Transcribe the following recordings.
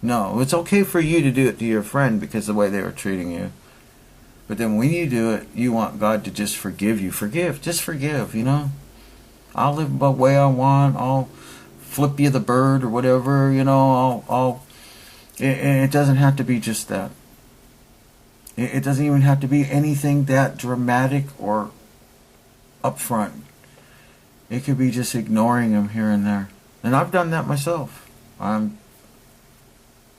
No, it's okay for you to do it to your friend because of the way they were treating you. But then when you do it, you want God to just forgive you. Forgive. Just forgive, you know. I'll live the way I want. I'll flip you the bird or whatever, you know. It doesn't have to be just that. It doesn't even have to be anything that dramatic or upfront. It could be just ignoring him here and there. And I've done that myself. I'm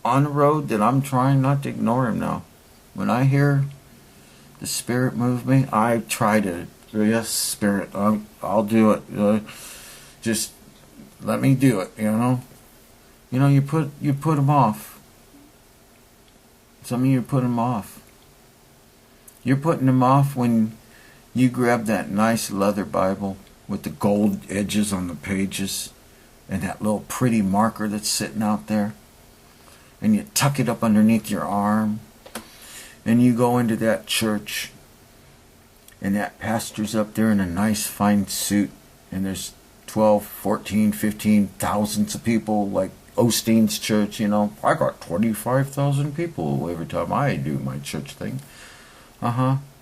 on the road that I'm trying not to ignore him now. When I hear the Spirit move me, I try to, yes, Spirit, I'll do it. Just let me do it, you know. You know, you put him off. Some of you put him off. You're putting him off when you grab that nice leather Bible with the gold edges on the pages and that little pretty marker that's sitting out there, and you tuck it up underneath your arm, and you go into that church, and that pastor's up there in a nice fine suit, and there's 12, 14, 15,000 of people like Osteen's church, you know. I got 25,000 people every time I do my church thing.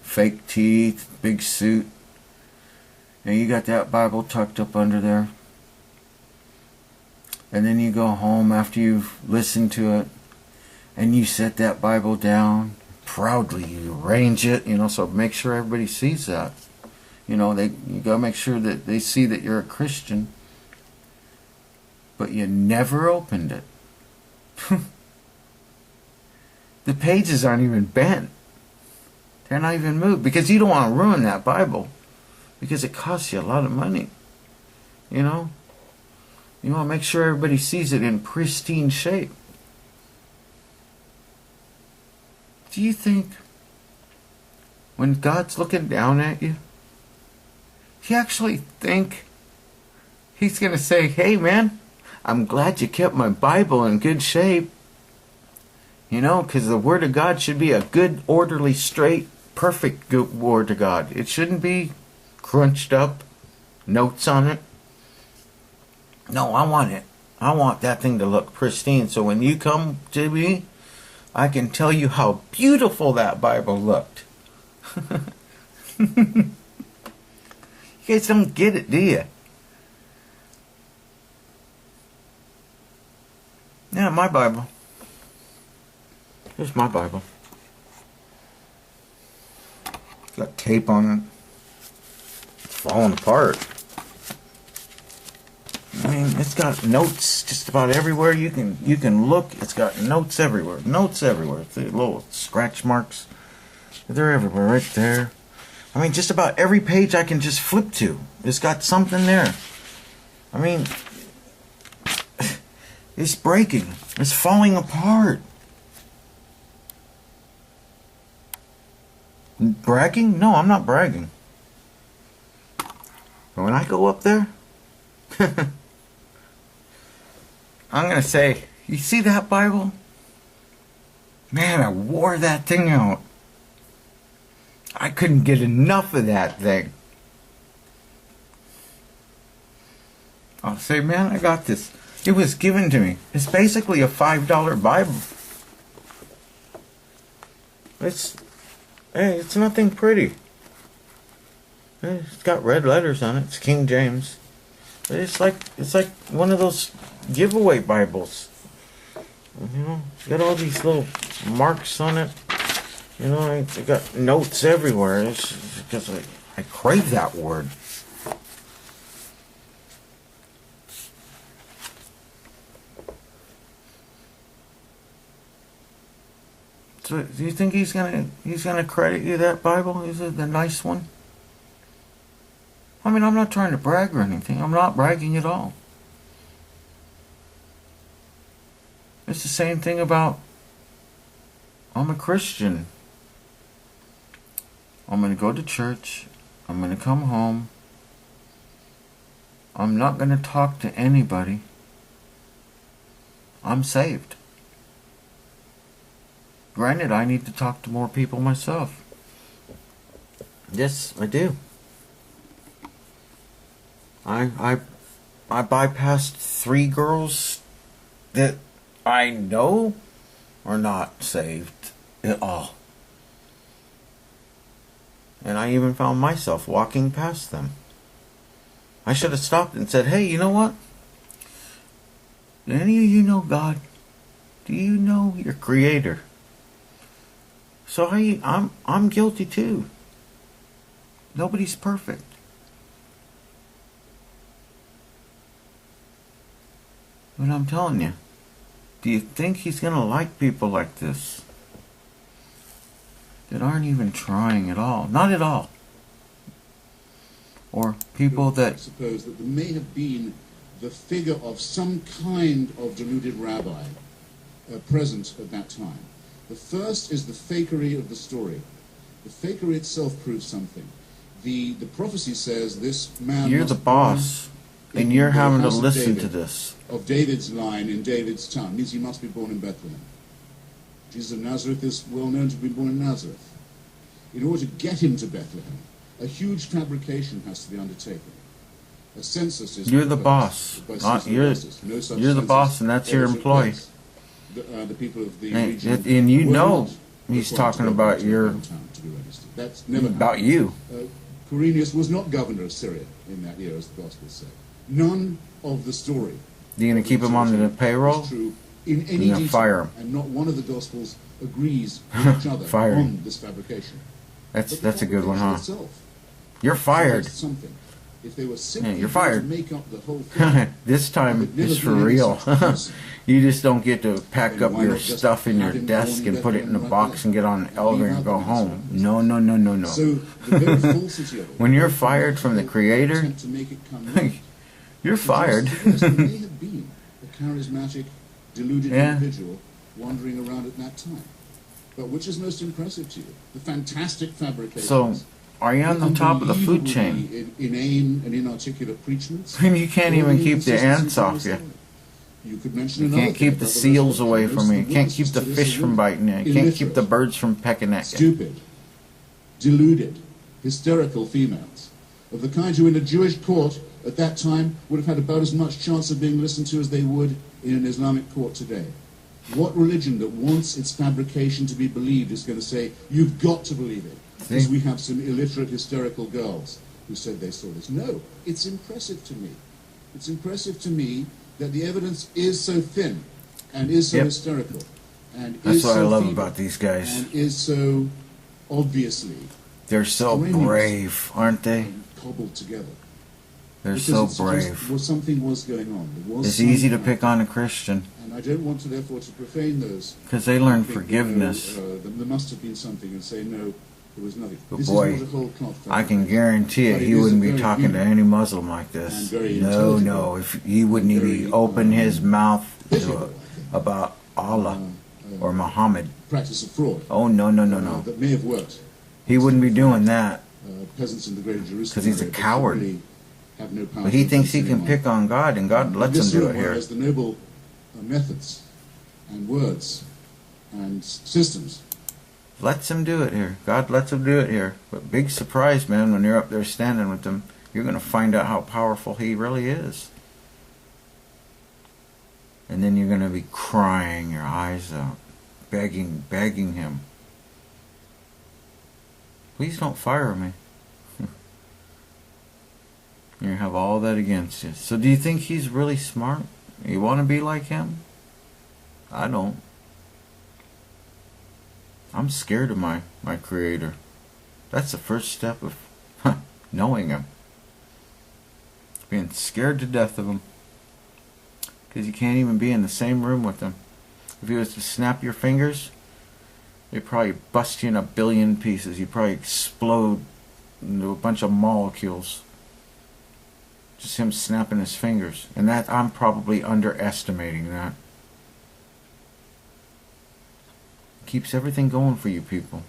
Fake teeth, big suit. And you got that Bible tucked up under there. And then you go home after you've listened to it, and you set that Bible down. Proudly you arrange it, you know, so make sure everybody sees that. You know, you gotta make sure that they see that you're a Christian. But you never opened it. The pages aren't even bent. They're not even moved, because you don't want to ruin that Bible, because it costs you a lot of money. You know? You want to make sure everybody sees it in pristine shape. Do you think when God's looking down at you, you actually think He's going to say, hey man, I'm glad you kept my Bible in good shape? You know, because the Word of God should be a good, orderly, straight, perfect good Word of God. It shouldn't be crunched up, notes on it. No, I want it. I want that thing to look pristine. So when you come to me, I can tell you how beautiful that Bible looked. You guys don't get it, do you? Yeah, my Bible. Here's my Bible. It's got tape on it. It's falling apart. I mean, it's got notes just about everywhere you can look. It's got notes everywhere. Notes everywhere. The little scratch marks. They're everywhere, right there. I mean, just about every page I can just flip to. It's got something there. I mean, it's breaking. It's falling apart. Bragging? No, I'm not bragging. But when I go up there, I'm going to say, you see that Bible? Man, I wore that thing out. I couldn't get enough of that thing. I'll say, man, I got this. It was given to me. It's basically a $5 Bible. It's nothing pretty. It's got red letters on it. It's King James. But it's like one of those giveaway Bibles. You know, it's got all these little marks on it. You know, it's got notes everywhere. It's because I crave that word. So, do you think he's gonna credit you that Bible? Is it the nice one? I mean, I'm not trying to brag or anything. I'm not bragging at all. It's the same thing about, I'm a Christian. I'm going to go to church. I'm going to come home. I'm not going to talk to anybody. I'm saved. Granted, I need to talk to more people myself. Yes, I do. I bypassed 3 girls that I know are not saved at all. And I even found myself walking past them. I should have stopped and said, hey, you know what? Do any of you know God? Do you know your Creator? So I'm guilty too. Nobody's perfect. But I'm telling you, do you think He's going to like people like this? That aren't even trying at all. Not at all. Or people that... suppose that there may have been the figure of some kind of deluded rabbi present at that time. The first is the fakery of the story. The fakery itself proves something. The prophecy says this man... You're the boss, and you're having to listen to this. Of David's line in David's town. Means he must be born in Bethlehem. Jesus of Nazareth is well known to be born in Nazareth. In order to get him to Bethlehem, a huge fabrication has to be undertaken. A census is... You're the boss. You're the boss, and that's your employee. The people of the region... And you know he's talking about your... That's never about you. Quirinius was not governor of Syria in that year, as the Gospels say. None of the story... You're going to keep him on the payroll? True in any detail, fire him. and not one of the Gospels agrees with each other on this fabrication. That's a good one, huh? Itself, you're fired. Something. If they were simply you're fired. to make up the whole thing, this time it's for real. You just don't get to pack up your stuff in your desk and put it in a box and get on an elevator and go home. No, no, no, no, no. So the very falsity of it, when you're fired from the Creator, to make it come right, you're fired. there may have been a charismatic, deluded individual wandering around at that time. But which is most impressive to you? The fantastic fabrications. So, are you on the top of the food chain? Inane and inarticulate preachments. And you can't even keep the ants off you. You could mention You can't keep the seals away from you. You can't keep the fish from biting you. You can't keep the birds from pecking at you. Stupid, deluded, hysterical females of the kind who in a Jewish court at that time would have had about as much chance of being listened to as they would in an Islamic court today. What religion that wants its fabrication to be believed is going to say, you've got to believe it, because we have some illiterate, hysterical girls who said they saw this? No, it's impressive to me. It's impressive to me that the evidence is so thin and is so hysterical and That's is what so I love feeble, about these guys. and is so obviously They're so brave, aren't they? cobbled together. They're so brave. Something was going on. There was It's easy to pick on a Christian. And I don't want to therefore to profane those. Because they learn forgiveness. There must have been something, and say no, there was nothing. But this boy, is not a whole cloth I can guarantee it, he wouldn't be talking to any Muslim like this. No, no, if he wouldn't even open his mouth about Allah or Muhammad. Practice of fraud. Oh, no, no, no, no. That may have worked. He wouldn't be doing that. Peasants in the Greater Jerusalem. Because he's a coward. Really have no power. But he thinks he can pick on God, and God lets him do it here. The noble methods and words and systems. Lets him do it here. God lets him do it here. But big surprise, man, when you're up there standing with him, you're going to find out how powerful he really is. And then you're going to be crying your eyes out, begging him. Please don't fire me. You have all that against you. So do you think he's really smart? You want to be like him? I don't. I'm scared of my Creator. That's the first step of knowing him. Being scared to death of him. Because you can't even be in the same room with him. If he was to snap your fingers, it'd probably bust you in a billion pieces. You'd probably explode into a bunch of molecules. Just him snapping his fingers. And that, I'm probably underestimating that. Keeps everything going for you people.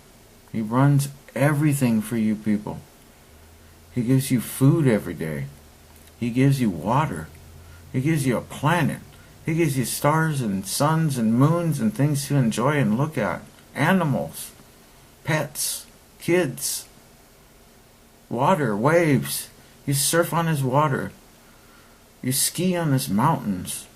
He runs everything for you people. He gives you food every day. He gives you water. He gives you a planet. He gives you stars and suns and moons and things to enjoy and look at. Animals, pets, kids, water, waves. You surf on his water. You ski on his mountains.